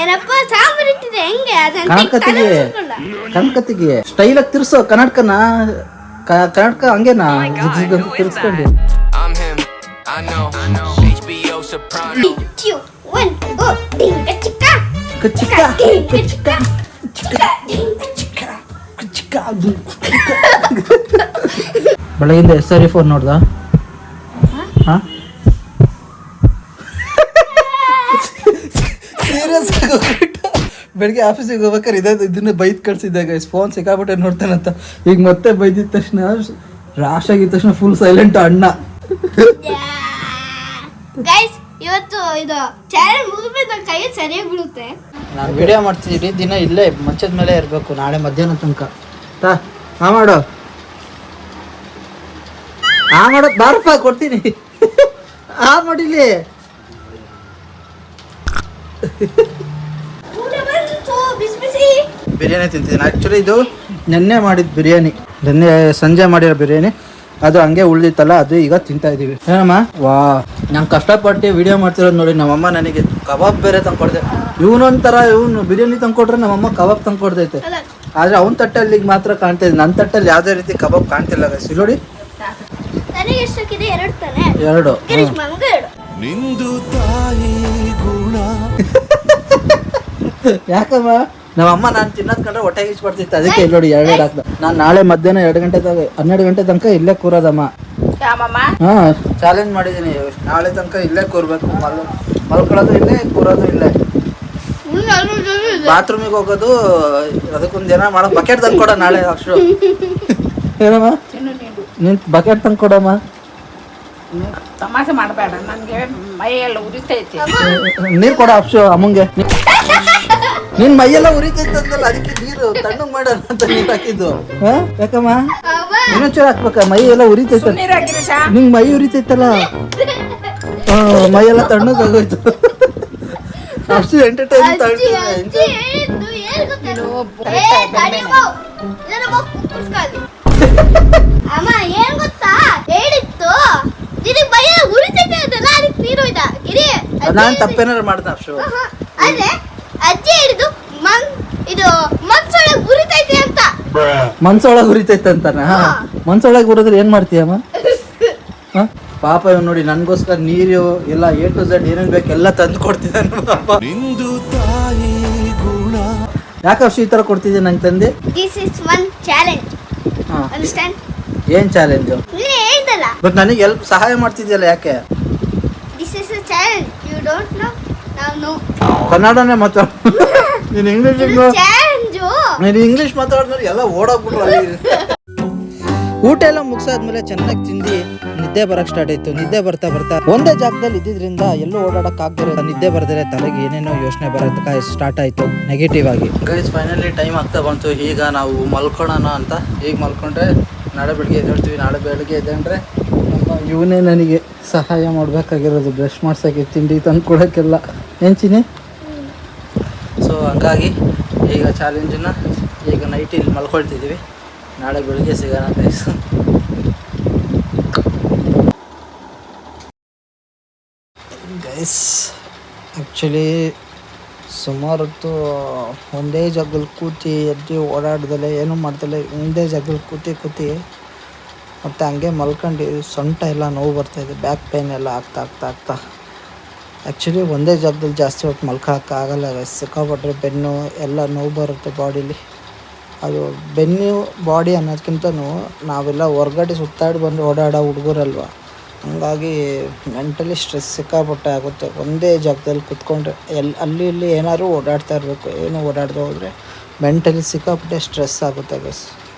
ಏನಪ್ಪ ಸಾಂಬಾರ್ ಇಟ್ಟಿದೆ ಹೆಂಗೆ ಕನಕತ್ತಿಗೆ ಸ್ಟೈಲ್ ಆಗಿ ತಿರ್ಸೋ ಕರ್ನಾಟಕನ. ಕರ್ನಾಟಕ ಹಂಗೇನಾ ತಿರ್ಸ್ಕೊಂಡು. ಬೆಳಗಿಂದ SRE ಫೋನ್ ನೋಡ್ದ? ಸೀರಿಯಸ್ ಬೆಳಗ್ಗೆ ಆಫೀಸಿಗೆ ಹೋಗ್ಬೇಕಾರೆ ಇದನ್ನ ಬೈದ್ ಕಳ್ಸಿದ್ದಾಗ ಫೋನ್ ಸಿಕ್ಕಾಬಿಟ್ಟೆ ನೋಡ್ತಾನಂತ. ಈಗ ಮತ್ತೆ ಬೈದಿದ ತಕ್ಷಣ ರಾಶ್ ಆಗಿದ ತಕ್ಷಣ ಫುಲ್ ಸೈಲೆಂಟ್ ಅಣ್ಣ. ಗೈಸ್ ಇವತ್ತು ಇದು ಚಾನೆಲ್ ಮುಗಿದ್ಮೇಲೆ ನನ್ನ ಕೈ ಸರಿಯಾಗಿ ಬೀಳುತ್ತೆ. ನಾನು ವಿಡಿಯೋ ಮಾಡ್ತಿದ್ದೀನಿ ದಿನ ಇಲ್ಲೇ ಮಂಚದ ಮೇಲೆ ಇರಬೇಕು ನಾಳೆ ಮಧ್ಯಾಹ್ನ ತನಕ. ಮಾಡೋ ಬಾರಪ್ಪ ಕೊಡ್ತೀನಿ. ಮಾಡಿಲಿ ಬಿರಿಯಾನಿ ತಿಂತಿದ್ದೀನಿ. ಆ್ಯಕ್ಚುಲಿ ಇದು ನೆನ್ನೆ ಮಾಡಿದ ಬಿರಿಯಾನಿ, ನೆನ್ನೆ ಸಂಜೆ ಮಾಡಿರೋ ಬಿರಿಯಾನಿ. ಅದು ಹಂಗೆ ಉಳಿದಿತ್ತಲ್ಲ, ಅದು ಈಗ ತಿಂತಾ ಇದೀವಿ. ಏನಮ್ಮ ವಾ ನಾನು ಕಷ್ಟಪಟ್ಟು ವಿಡಿಯೋ ಮಾಡ್ತಿರೋದು ನೋಡಿ. ನಮ್ಮಮ್ಮ ನನಗೆ ಕಬಾಬ್ ಬೇರೆ ತಂದ್ಕೊಡ್ದೆ. ಇವನೊಂಥರ ಬಿರಿಯಾನಿ ತಂದ್ಕೊಟ್ರೆ ನಮ್ಮಮ್ಮ ಕಬಾಬ್ ತಂದ್ಕೊಡ್ತೈತೆ. ಆದ್ರೆ ಅವನ ತಟ್ಟಲ್ಲಿ ಮಾತ್ರ ಕಾಣ್ತಾ ಇದೆ, ನನ್ನ ತಟ್ಟಲ್ಲಿ ಯಾವುದೇ ರೀತಿ ಕಬಾಬ್ ಕಾಣ್ತಿಲ್ಲ. ನೋಡಿ ಎರಡು ನಿಂದು ತಾಯಿ ಗುಣ. ಯಾಕಮ್ಮ ನಮ್ಮಮ್ಮ ನಾನು ತಿನ್ನೋದ್ ಕಂಡ್ರೆ ಹೊಟ್ಟೆಗೆ ಇಷ್ಟ ಪಡ್ತಿತ್ತು, ಅದಕ್ಕೆ ನೋಡಿ ಎರಡು ಹಾಕ್ದ. ನಾನು ನಾಳೆ ಮಧ್ಯಾಹ್ನ 12 ಗಂಟೆ ತನಕ ಇಲ್ಲೇ ಕೂರೋದಮ್ಮ. ಹಾ ಚಾಲೆಂಜ್ ಮಾಡಿದೀನಿ, ನಾಳೆ ತನಕ ಇಲ್ಲೇ ಕೂರ್ಬೇಕು. ಮಲ್ಕೊಳ್ಳೋದು ಇಲ್ಲೇ, ಕೂರೋದು ಇಲ್ಲೇ. ಬಾತ್ರೂಮಿಗೆ ಹೋಗೋದು ಅದಕ್ಕೊಂದು ಜನ ಮಾಡೋ ಬಕೆಟ್ ತಂದು ಕೊಡ ನಾಳೆ. ಅಷ್ಟು ಏನಮ್ಮ ನೀನ್ ಬಕೆಟ್ ತಂದು ಕೊಡಮ್ಮ. ತಮಾಷೆ ಮಾಡಬೇಡ, ನನಗೆ ಮೈಯೆಲ್ಲ ಉರಿತೈತಿ. ನೀರು ಕೊಡ ಅಪ್ಸು ಅಮ್ಮಂಗೆ. ನಿನ್ ಮೈಯೆಲ್ಲ ಉರಿತೈತೆ ಅಂತಲ್ಲ, ಅದಕ್ಕೆ ನೀರು ತಣ್ಣಗ್ ಮಾಡೋಣ ಅಂತ ನೀರು ಹಾಕಿದ್ದು. ಯಾಕಮ್ಮ ಇನ್ನೊಂಚೂರು ಹಾಕ್ಬೇಕ? ಮೈ ಎಲ್ಲ ಉರಿತೈತೆ. ನಿಂಗ್ ಮೈ ಉರಿತೈತಲ್ಲ, ಮೈಯೆಲ್ಲ ತಣ್ಣಗಾಗೋಯ್ತು. ಅಷ್ಟು ಎಂಟರ್ಟೈನ್ ಅಮ್ಮ ಏನ್ ಗೊತ್ತಾ ಹೇಳಿತ್ತು, ನಿನಗೆ ಭಯ ಉರಿತೈತೆ ಅದೆಲ್ಲ, ಅದಕ್ಕೆ ನೀರು ಹೋಯ್ತಾ ಗಿರಿ. ನಾನು ತಪ್ಪೇನಾರು ಮಾಡ್ದೆ ಅಪ್ಸು. ಅದೇ ಅಜ್ಜಿ ಹೇಳಿದ್ದು ಇದು ಮನ್ಸೊಳಗೆ ಉರಿತೈತೆ ಅಂತ. ಮನ್ಸೊಳಗೆ ಉರಿತೈತೆ ಅಂತಾನ? ಮನ್ಸೊಳಗೆ ಉರಿದ್ರೆ ಏನ್ ಮಾಡ್ತೀಯಮ್ಮ? ಪಾಪ ಇವ್ ನೋಡಿ ನನ್ಗೋಸ್ಕರ ನೀರು ಎಲ್ಲ A to Z ಏನೇನ್ ಬೇಕು ಎಲ್ಲ ತಂದು ಕೊಡ್ತಿದ್ದಾನೆ ಪಾಪ. ಯಾಕೆ ಅಪ್ಸು ಈ ತರ ಕೊಡ್ತಿದ್ದೆ ನಂಗೆ ತಂದೆ? This is one challenge. Understand? ಏನ್ ಚಾಲೆಂಜ್? ನೀನೇ ಹೇಳ್ದಲ್ಲ, ಬಟ್ ನನಗೆ ಹೆಲ್ಪ್ ಸಹಾಯ ಮಾಡ್ತಿದ್ಯಲ್ಲ, ಯಾಕೆ? This is a challenge, you don't know, ನಾವು ನೋ. ಕನ್ನಡನೇ ಮಾತಾಡ. ನೀನು ಇಂಗ್ಲಿಷ್ ಚಾಲೆಂಜು, ನೀನು ಇಂಗ್ಲಿಷ್ ಮಾತಾಡಿದ್ರೆ ಎಲ್ಲ ಓಡೋಗ್ಬಿಟ್ರು. ಊಟ ಎಲ್ಲ ಮುಗಿಸಾದ್ಮೇಲೆ ಚೆನ್ನಾಗಿ ತಿಂದು ನಿದ್ದೆ ಬರಕ್ ಸ್ಟಾರ್ಟ್ ಆಯ್ತು. ನಿದ್ದೆ ಬರ್ತಾ ಬರ್ತಾ ಒಂದೇ ಜಾಗದಲ್ಲಿ ಇದ್ದಿದ್ರಿಂದ ಎಲ್ಲೂ ಓಡಾಡಕ್ ಆಗದೆ ನಿದ್ದೆ ಬರ್ದರೆ ತಲೆಗೆ ಏನೇನೋ ಯೋಚನೆ ಬರೋದಕ್ಕೆ ಸ್ಟಾರ್ಟ್ ಆಯ್ತು ನೆಗೆಟಿವ್ ಆಗಿ. ಗೈಸ್ ಫೈನಲಿ ಟೈಮ್ ಆಗ್ತಾ ಬಂತು. ಈಗ ನಾವು ಮಲ್ಕೊಳ್ಳೋಣ ಅಂತ. ಈಗ ಮಲ್ಕೊಂಡ್ರೆ ನಾಳೆ ಬೆಳಿಗ್ಗೆ ಎದ್ದೇಳ್ತೀವಿ. ನಾಳೆ ಬೆಳಿಗ್ಗೆ ಎದ್ದೇಳ್ರೆ ನಮ್ಮ ಇವನೇ ನನಗೆ ಸಹಾಯ ಮಾಡಬೇಕಾಗಿರೋದು, ಬ್ರಷ್ ಮಾಡ್ಸೋಕ್ಕೆ, ತಿಂಡಿ ತಂದು ಕೊಡೋಕ್ಕೆಲ್ಲ. ಏನು ಚಿನಿ? ಸೊ ಹಂಗಾಗಿ ಈಗ ಚಾಲೆಂಜನ್ನು ಈಗ ನೈಟ್ ಇಲ್ಲಿ ಮಲ್ಕೊಳ್ತಿದ್ದೀವಿ, ನಾಳೆ ಬೆಳಿಗ್ಗೆ ಸಿಗೋಣ ಗೈಸ್. ಗೈಸ್ ಆ್ಯಕ್ಚುಲಿ ಸುಮಾರು ಹೊತ್ತು ಒಂದೇ ಜಾಗದಲ್ಲಿ ಕೂತಿ ಎದ್ದು ಓಡಾಡ್ದಲೆ ಏನೂ ಮಾಡ್ದಲೆ ಒಂದೇ ಜಾಗದಲ್ಲಿ ಕೂತಿ ಮತ್ತು ಹಂಗೆ ಮಲ್ಕೊಂಡು ಸೊಂಟ ಎಲ್ಲ ನೋವು ಬರ್ತಾಯಿದೆ, ಬ್ಯಾಕ್ ಪೇನ್ ಎಲ್ಲ ಆಗ್ತಾ ಆ್ಯಕ್ಚುಲಿ ಒಂದೇ ಜಾಗದಲ್ಲಿ ಜಾಸ್ತಿ ಹೊತ್ತು ಮಲ್ಕೋಕ್ಕಾಗಲ್ಲ ಗೈಸ್. ಸಿಕ್ಕಾಪಟ್ಟರೆ ಬೆನ್ನು ಎಲ್ಲ ನೋವು ಬರುತ್ತೆ ಬಾಡೀಲಿ. ಅದು ಬೆನ್ನು ಬಾಡಿ ಅನ್ನೋದಕ್ಕಿಂತನೂ ನಾವೆಲ್ಲ ಹೊರ್ಗಡೆ ಸುತ್ತಾಡಿ ಬಂದು ಓಡಾಡೋ ಹುಡುಗರಲ್ವ, ಹಂಗಾಗಿ ಮೆಂಟಲಿ ಸ್ಟ್ರೆಸ್ ಸಿಕ್ಕಾಪಟ್ಟೆ ಆಗುತ್ತೆ. ಒಂದೇ ಜಾಗದಲ್ಲಿ ಕುತ್ಕೊಂಡ್ರೆ ಅಲ್ಲಿ ಇಲ್ಲಿ ಏನಾದ್ರು ಓಡಾಡ್ತಾ ಇರಬೇಕು, ಏನು ಓಡಾಡದೆ ಹೋದರೆ ಮೆಂಟಲಿ ಸಿಕ್ಕಾಪಟ್ಟೆ ಸ್ಟ್ರೆಸ್ ಆಗುತ್ತೆ ಗೈಸ್.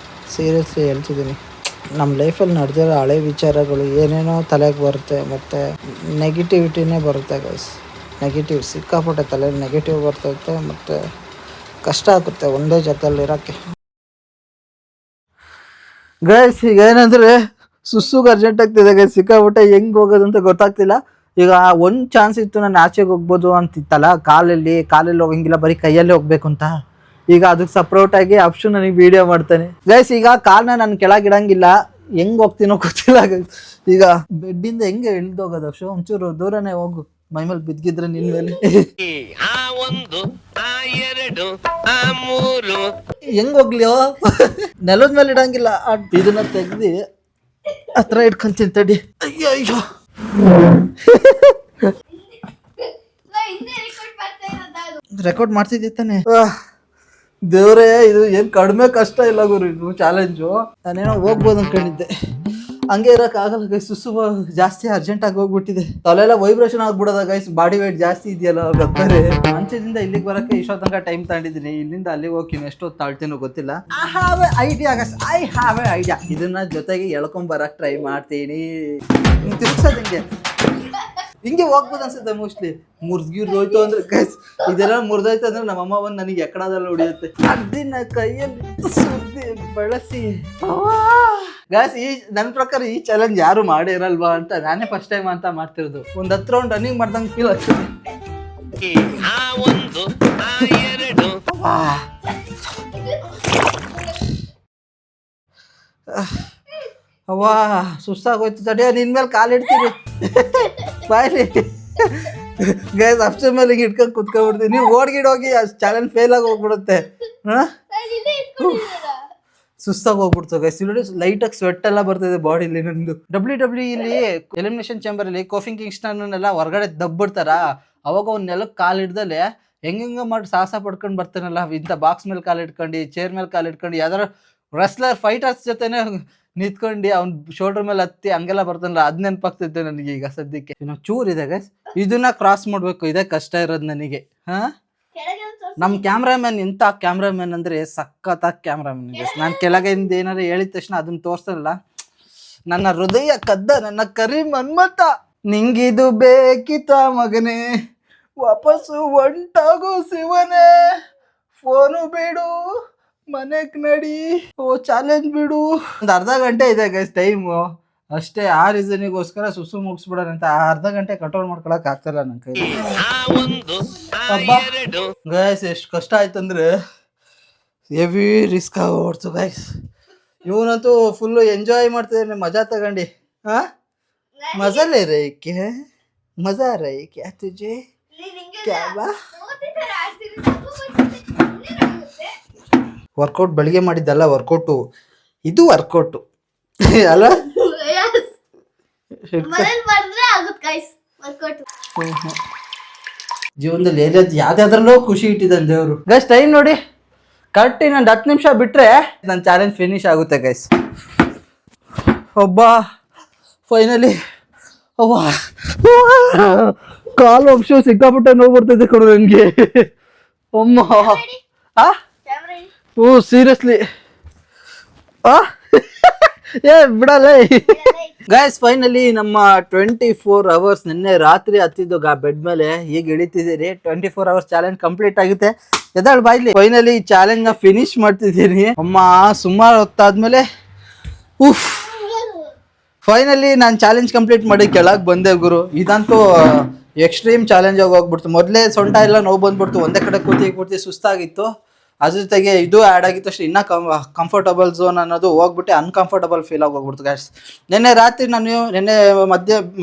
ಸೀರಿಯಸ್ಲಿ ಹೇಳ್ತಿದ್ದೀನಿ, ನಮ್ಮ ಲೈಫಲ್ಲಿ ನಡೆದಿರೋ ಹಳೆ ವಿಚಾರಗಳು ಏನೇನೋ ತಲೆಗೆ ಬರುತ್ತೆ, ಮತ್ತು ನೆಗೆಟಿವಿಟಿನೇ ಬರುತ್ತೆ ಗೈಸ್. ನೆಗೆಟಿವ್ ಸಿಕ್ಕಾಪಟ್ಟೆ ತಲೆ ನೆಗೆಟಿವ್ ಬರ್ತೈತೆ, ಮತ್ತು ಕಷ್ಟ ಆಗುತ್ತೆ ಒಂದೇ ಜಾಗದಲ್ಲಿ ಇರೋಕ್ಕೆ. ಗೈಸ್ ಈಗ ಏನಂದರೆ ಸುಸ್ಸುಗೆ ಅರ್ಜೆಂಟ್ ಆಗ್ತಿದೆ ಗೈಸ್, ಸಿಕ್ಕಾಪಟ್ಟೆ ಹೆಂಗೆ ಹೋಗೋದು ಅಂತ ಗೊತ್ತಾಗ್ತಿಲ್ಲ. ಈಗ ಒಂದು ಚಾನ್ಸ್ ಇತ್ತು ನಾನು ಆಚೆಗೆ ಹೋಗ್ಬೋದು ಅಂತಿತ್ತಲ್ಲ, ಕಾಲಲ್ಲಿ ಹೋಗಂಗಿಲ್ಲ, ಬರೀ ಕೈಯಲ್ಲೇ ಹೋಗ್ಬೇಕು ಅಂತ. ಈಗ ಅದಕ್ಕೆ ಸಪ್ರೇಟಾಗಿ ಆಪ್ಷನ್ ನನಗೆ ವೀಡಿಯೋ ಮಾಡ್ತಾನೆ ಗೈಸ್. ಈಗ ಕಾಲನ್ನ ನಾನು ಕೆಳಗಿಡಂಗಿಲ್ಲ, ಹೆಂಗೆ ಹೋಗ್ತೀನೋ ಗೊತ್ತಿಲ್ಲ ಗೈಸ್. ಈಗ ಬೆಡ್ಡಿಂದ ಹೆಂಗೆ ಇಳ್ದೋಗೋದು ಅಪ್ಷು, ಒಂಚೂರು ದೂರನೇ ಹೋಗು, ಮೈಮೇಲೆ ಬಿದ್ದಿದ್ರೆ ನಿನ್ನ ಮೇಲೆ ಹೆಂಗ್ ಹೋಗ್ಲಿ ನೆಲದ ಮೇಲೆ ಇಡಂಗಿಲ್ಲ, ಇದನ್ನ ತೆಗ್ದು ಹತ್ರ ಇಟ್ಕೊಂತೀನಿ ತಡಿ. ಅಯ್ಯೋ ರೆಕಾರ್ಡ್ ಮಾಡ್ತಿದ್ದೆ ತಾನೆ. ದೇವ್ರೇ, ಇದು ಏನು ಕಡಿಮೆ ಕಷ್ಟ ಇಲ್ಲ ಗುರು, ಇದು ಚಾಲೆಂಜು. ನಾನೇನೋ ಹೋಗ್ಬೋದು ಅನ್ಕೊಂಡಿದ್ದೆ, ಹಂಗೆ ಇರೋಕ್ಕಾಗಲ್ಲ ಗೈಸ್. ಸುಸ್ಸು ಜಾಸ್ತಿ ಅರ್ಜೆಂಟಾಗಿ ಹೋಗ್ಬಿಟ್ಟಿದೆ, ತಲೆಲ್ಲ ವೈಬ್ರೇಷನ್ ಆಗ್ಬಿಡೋದ ಗೈಸ್. ಬಾಡಿ ವೇಟ್ ಜಾಸ್ತಿ ಇದೆಯಲ್ಲ ಗೊತ್ತಾರೆ. ಮಂಚದಿಂದ ಇಲ್ಲಿಗೆ ಬರೋಕ್ಕೆ ಇಷ್ಟೋ ತನಕ ಟೈಮ್ ತಗೊಂಡಿದ್ದೀನಿ, ಇಲ್ಲಿಂದ ಅಲ್ಲಿಗೆ ಹೋಗಿ ಎಷ್ಟೊತ್ತು ತಾಳ್ತೀನೋ ಗೊತ್ತಿಲ್ಲ. ಐ ಹ್ಯಾವ್ ಎ ಐಡಿಯಾ, ಇದನ್ನ ಜೊತೆಗೆ ಎಳ್ಕೊಂಬರಕ್ಕೆ ಟ್ರೈ ಮಾಡ್ತೀನಿ. ತಿರ್ಗ್ಸೋದು ಹಿಂಗೆ ಹೋಗ್ಬೋದು ಅನ್ಸುತ್ತೆ ಮೋಸ್ಟ್ಲಿ. ಮುರಿದೋಯ್ತು ಅಂದ್ರೆ ಗೈಸ್, ಇದೆಲ್ಲ ಮುರಿದೋಯ್ತು ಅಂದ್ರೆ ನಮ್ಮಮ್ಮ ಬಂದು ನನಗೆ ಎಕ್ಕಡದಲ್ಲ ಹೊಡಿಯುತ್ತೆ. ಅದನ್ನ ಕೈಯಲ್ಲಿ ಸುದ್ದಿ ಬಳಸಿ ಗೈಸ್. ನನ್ನ ಪ್ರಕಾರ ಈ ಚಾಲೆಂಜ್ ಯಾರು ಮಾಡಿರಲ್ವಾ ಅಂತ ನಾನೇ ಫಸ್ಟ್ ಟೈಮ್ ಅಂತ ಮಾಡ್ತಿರೋದು. ಒಂದು 10 ರೌಂಡ್ ರನ್ನಿಂಗ್ ಮಾಡ್ದಂಗೆ ಫೀಲ್ ಆಗ್ತದೆ. ಅವ್ವಾ ಸುಸ್ತಾಗೋಯ್ತು, ತಡಿಯ ನಿನ್ ಮೇಲೆ ಕಾಲಿಡ್ತೀರಿ ಬಾಯ್ಲಿ ಗೈಸ್. ಅಷ್ಟೇ ಮೇಲೆ ಹಿಂಗೆ ಇಟ್ಕೊಂಡು ಕುತ್ಕೊಂಡ್ಬಿಡ್ತೀನಿ, ನೀವು ಓಡ್ಗಿಡೋಗಿ ಚಾಲೆಂಜ್ ಫೇಲ್ ಆಗಿ ಹೋಗ್ಬಿಡುತ್ತೆ. ಸುಸ್ತಾಗಿ ಹೋಗ್ಬಿಡ್ತು ಗೈಸ್. ಇಲ್ಲಿ ಲೈಟಾಗಿ ಸ್ವೆಟ್ ಎಲ್ಲ ಬರ್ತಿದೆ ಬಾಡಿಲಿ ನಂದು. WWE ಇಲ್ಲಿ ಎಲಿಮಿನೇಷನ್ ಚೇಂಬರ್ ಅಲ್ಲಿ ಕೋಫಿ ಕಿಂಗ್ಸ್ಟನ್ನೆಲ್ಲ ಹೊರಗಡೆ ದಬ್ಬಿಡ್ತಾರ, ಅವಾಗ ಅವ್ನ ನೆಲಕ್ಕೆ ಕಾಲು ಹಿಡ್ದಲೆ ಹೆಂಗ ಮಾಡಿ ಸಾಹಸ ಪಡ್ಕೊಂಡು ಬರ್ತಾನಲ್ಲ, ಇಂಥ ಬಾಕ್ಸ್ ಮೇಲೆ ಕಾಲು ಇಟ್ಕೊಂಡು, ಚೇರ್ ಮೇಲೆ ಕಾಲು ಇಟ್ಕೊಂಡು, ಯಾವ್ದಾರ ರೆಸ್ಲರ್ ಫೈಟರ್ಸ್ ಜೊತೆನೆ ನಿಂತ್ಕೊಂಡು ಅವ್ನ ಶೋಲ್ಡರ್ ಮೇಲೆ ಹತ್ತಿ ಹಂಗೆಲ್ಲ ಬರ್ತಾನಲ್ಲ, ಅದ್ ನೆನಪಾಗ್ತಿದ್ದೆ ನನಗೆ ಈಗ ಸದ್ಯಕ್ಕೆ. ಇನ್ನೊಂದು ಚೂರ್ ಇದೆ ಗೈಸ್, ಇದನ್ನ ಕ್ರಾಸ್ ಮಾಡ್ಬೇಕು, ಇದೇ ಕಷ್ಟ ಇರೋದು ನನಗೆ. ನಮ್ಮ ಕ್ಯಾಮ್ರಾಮ್ಯಾನ್ ಎಂಥ ಕ್ಯಾಮ್ರಾಮ್ಯಾನ್ ಅಂದ್ರೆ ಸಖತ್ತಾಗಿ ಕ್ಯಾಮ್ರಾಮ್ಯಾನ್ ಗೈಸ್. ನಾನು ಕೆಳಗಿಂದ ಏನಾರು ಹೇಳಿದ ತಕ್ಷಣ ಅದನ್ನ ತೋರ್ಸಲ್ಲ. ನನ್ನ ಹೃದಯ ಕದ್ದ ನನ್ನ ಕರಿ ಮನ್ಮತ, ನಿಂಗಿದು ಬೇಕಿತ್ತ ಮಗನೇ, ವಾಪಸ್ಸು ಒಂಟಾಗೋ ಶಿವನೇ, ಫೋನು ಬಿಡು ಮನೆಗ್ ನಡಿ, ಓ ಚಾಲೆಂಜ್ ಬಿಡು. ಒಂದು ಅರ್ಧ ಗಂಟೆ ಇದೆ ಗೈಸ್ ಟೈಮು ಅಷ್ಟೇ. ಆ ರೀಸನಿಗೋಸ್ಕರ ಸುಸ್ಸು ಮುಗಿಸ್ಬಿಡೋಣ ಅಂತ ಅರ್ಧ ಗಂಟೆ ಕಂಟ್ರೋಲ್ ಮಾಡ್ಕೊಳಕ್ ಆಗ್ತಾಯಿಲ್ಲ ನನ್ನ ಕೈ. ಗೈಸ್ ಎಷ್ಟು ಕಷ್ಟ ಆಯ್ತಂದ್ರೆ ಹೆವಿ ರಿಸ್ಕ್ ಆಗೋಡ್ತು ಗೈಸ್. ಇವನಂತೂ ಫುಲ್ಲು ಎಂಜಾಯ್ ಮಾಡ್ತಿದ್ದಾನೆ, ಮಜಾ ತಗೊಂಡು. ಹಾ ಮಜಾ ಲೇ ರಹಿ ಕ್ಯಾ, ಮಜಾ ರಹಿ ಕ್ಯಾ ತುಜೆ ಕ್ಯಾ ಬಾ. ವರ್ಕೌಟ್ ಬೆಳಿಗ್ಗೆ ಮಾಡಿದ್ದಲ್ಲ ವರ್ಕೌಟು, ಇದು ವರ್ಕೌಟು ಅಲ್ಲ. ಜೀವನದಲ್ಲಿ ಯಾವ್ದಾದ್ರಲ್ಲೂ ಖುಷಿ ಇಟ್ಟಿದ್ದಾನೆ ದೇವರು ಗೈಸ್. ಟೈಮ್ ನೋಡಿ ಕರೆಕ್ಟ್ ಇನ್ನೊಂದು 10 ನಿಮಿಷ ಬಿಟ್ರೆ ನನ್ನ ಚಾಲೆಂಜ್ ಫಿನಿಶ್ ಆಗುತ್ತೆ ಗೈಸ್. ಒಬ್ಬ ಫೈನಲಿ ಅವ್ವ ಕಾಲು ಅಂಶ ಸಿಕ್ಕಾಪಟ್ಟೆ ನೋವು ಬರ್ತೈತೆ ಕೊಡು ನನಗೆ. ಅಮ್ಮ ಓ ಸೀರಿಯಸ್ಲಿ ಏ ಬಿಡಲ್ಲ ಗೈಸ್. ಫೈನಲಿ ನಮ್ಮ 24 hours ನಿನ್ನೆ ರಾತ್ರಿ ಹತ್ತಿದ್ದು ಬೆಡ್ ಮೇಲೆ ಈಗ ಇಳಿತಿದ್ದೀರಿ. 24 hours ಚಾಲೆಂಜ್ ಕಂಪ್ಲೀಟ್ ಆಗುತ್ತೆ. ಎದಾಳ್ ಬಾಯ್ಲಿ. ಫೈನಲಿ ಈ ಚಾಲೆಂಜ್ ನ ಫಿನಿಶ್ ಮಾಡ್ತಿದ್ದೀನಿ. ಅಮ್ಮ ಸುಮಾರು ಹೊತ್ತಾದ್ಮೇಲೆ ಫೈನಲಿ ನಾನು ಚಾಲೆಂಜ್ ಕಂಪ್ಲೀಟ್ ಮಾಡಿ ಕೆಳಗೆ ಬಂದೆ ಗುರು. ಇದಂತೂ ಎಕ್ಸ್ಟ್ರೀಮ್ ಚಾಲೆಂಜ್ ಆಗಿ ಹೋಗ್ಬಿಡ್ತು. ಮೊದಲೇ ಸೊಂಟ ಎಲ್ಲ ನೋವು ಬಂದ್ಬಿಡ್ತು, ಒಂದೇ ಕಡೆ ಕೂತಿ ಸುಸ್ತಾಗಿತ್ತು. ಅದ್ರ ಜೊತೆಗೆ ಇದು ಆ್ಯಡ್ ಆಗಿತ್ತು ಅಷ್ಟೇ, ಇನ್ನೂ ಕಂಫರ್ಟಬಲ್ ಝೋನ್ ಅನ್ನೋದು ಹೋಗ್ಬಿಟ್ಟು ಅನ್ಕಂಫರ್ಟಬಲ್ ಫೀಲ್ ಆಗಿ ಹೋಗ್ಬಿಡ್ತು ಗೈಸ್. ನಿನ್ನೆ ರಾತ್ರಿ ನಿನ್ನೆ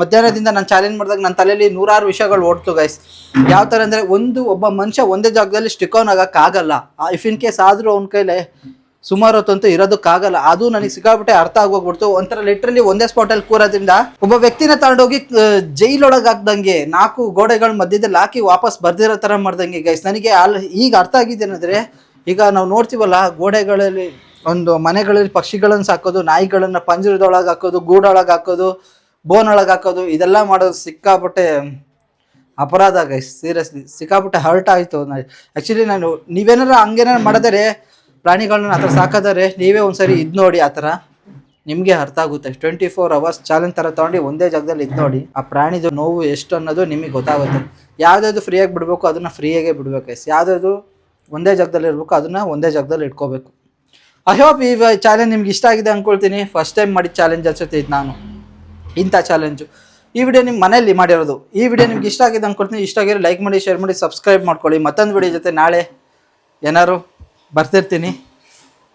ಮಧ್ಯಾಹ್ನದಿಂದ ನಾನು ಚಾಲೆಂಜ್ ಮಾಡಿದಾಗ ನನ್ನ ತಲೆಯಲ್ಲಿ 100 ವಿಷಯಗಳು ಓಡ್ತು ಗೈಸ್. ಯಾವ ಥರ ಅಂದರೆ, ಒಬ್ಬ ಮನುಷ್ಯ ಒಂದೇ ಜಾಗದಲ್ಲಿ ಸ್ಟಿಕ್ ಆನ್ ಆಗೋಕ್ಕಾಗಲ್ಲ. ಇಫ್ ಇನ್ ಕೇಸ್ ಆದರೂ ಅವ್ನ ಕೈಲೇ ಸುಮಾರು ಹೊತ್ತಂತೂ ಇರೋದಕ್ಕಾಗಲ್ಲ. ಅದು ನನಗೆ ಸಿಕ್ಕಾಬಿಟ್ಟೆ ಅರ್ಥ ಆಗೋಗ್ಬಿಡ್ತು. ಒಂಥರ ಲಿಟ್ರಲಿ ಒಂದೇ ಸ್ಪಾಟಲ್ಲಿ ಕೂರೋದ್ರಿಂದ ಒಬ್ಬ ವ್ಯಕ್ತಿನ ತಗೊಂಡೋಗಿ ಜೈಲೊಳಗೆ ಹಾಕ್ದಂಗೆ, 4 ಗೋಡೆಗಳ ಮಧ್ಯದಲ್ಲಿ ಹಾಕಿ ವಾಪಸ್ ಬರ್ದಿರೋ ಥರ ಮಾಡ್ದಂಗೆ ಗೈಸ್. ನನಗೆ ಈಗ ಅರ್ಥ ಆಗಿದ್ದೇನೆಂದರೆ, ಈಗ ನಾವು ನೋಡ್ತೀವಲ್ಲ ಗೋಡೆಗಳಲ್ಲಿ ಒಂದು ಮನೆಗಳಲ್ಲಿ ಪಕ್ಷಿಗಳನ್ನು ಸಾಕೋದು, ನಾಯಿಗಳನ್ನು ಪಂಜರದೊಳಗೆ ಹಾಕೋದು, ಗೂಡೊಳಗೆ ಹಾಕೋದು, ಬೋನೊಳಗೆ ಹಾಕೋದು, ಇದೆಲ್ಲ ಮಾಡೋದು ಸಿಕ್ಕಾಬಿಟ್ಟೆ ಅಪರಾಧ ಗೈಸ್. ಸೀರಿಯಸ್ಲಿ ಸಿಕ್ಕಾಬಿಟ್ಟೆ ಹರ್ಟ್ ಆಯಿತು. ಆ್ಯಕ್ಚುಲಿ ನೀವೇನಾರ ಹಂಗೇನಾರು ಮಾಡಿದರೆ, ಪ್ರಾಣಿಗಳನ್ನ ಆ ಥರ ಸಾಕೋದಾರೆ, ನೀವೇ ಒಂದ್ಸರಿ ಇದು ನೋಡಿ, ಆ ಥರ ನಿಮಗೆ ಅರ್ಥ ಆಗುತ್ತೆ. 24 hours ಚಾಲೆಂಜ್ ಥರ ತೊಗೊಂಡು ಒಂದೇ ಜಾಗದಲ್ಲಿ ಇದು ನೋಡಿ, ಆ ಪ್ರಾಣಿದು ನೋವು ಎಷ್ಟು ಅನ್ನೋದು ನಿಮಗೆ ಗೊತ್ತಾಗುತ್ತೆ. ಯಾವುದಾದ್ರು ಫ್ರೀಯಾಗಿ ಬಿಡಬೇಕು ಅದನ್ನು ಫ್ರೀಯಾಗೇ ಬಿಡಬೇಕು ಗೈಸ್. ಯಾವುದಾದ್ರು ಒಂದೇ ಜಾಗದಲ್ಲಿ ಇರಬೇಕು ಅದನ್ನು ಒಂದೇ ಜಾಗದಲ್ಲಿ ಇಟ್ಕೋಬೇಕು. ಐ ಹೋಪ್ ಈ ಚಾಲೆಂಜ್ ನಿಮ್ಗೆ ಇಷ್ಟ ಆಗಿದೆ ಅಂದ್ಕೊಳ್ತೀನಿ. ಫಸ್ಟ್ ಟೈಮ್ ಮಾಡಿದ ಚಾಲೆಂಜ್ ಅನ್ಸುತ್ತೆ ಇದು ನಾನು, ಇಂಥ ಚಾಲೆಂಜು. ಈ ವಿಡಿಯೋ ನಿಮ್ಮ ಮನೆಯಲ್ಲಿ ಮಾಡಿರೋದು. ಈ ವಿಡಿಯೋ ನಿಮ್ಗೆ ಇಷ್ಟ ಆಗಿದೆ ಅಂದ್ಕೊಳ್ತೀನಿ. ಇಷ್ಟ ಆಗಿರೋ ಲೈಕ್ ಮಾಡಿ, ಶೇರ್ ಮಾಡಿ, ಸಬ್ಸ್ಕ್ರೈಬ್ ಮಾಡ್ಕೊಳ್ಳಿ. ಮತ್ತೊಂದು ವಿಡಿಯೋ ಜೊತೆ ನಾಳೆ ಏನಾರು ಬರ್ತಿರ್ತೀನಿ.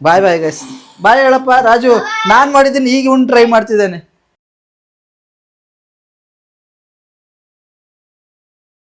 Bye guys. ಬಾಯ್ ಹೇಳಪ್ಪ ರಾಜು. ನಾನು ಮಾಡಿದ್ದೀನಿ, ಈಗ ಟ್ರೈ ಮಾಡ್ತಿದ್ದೇನೆ.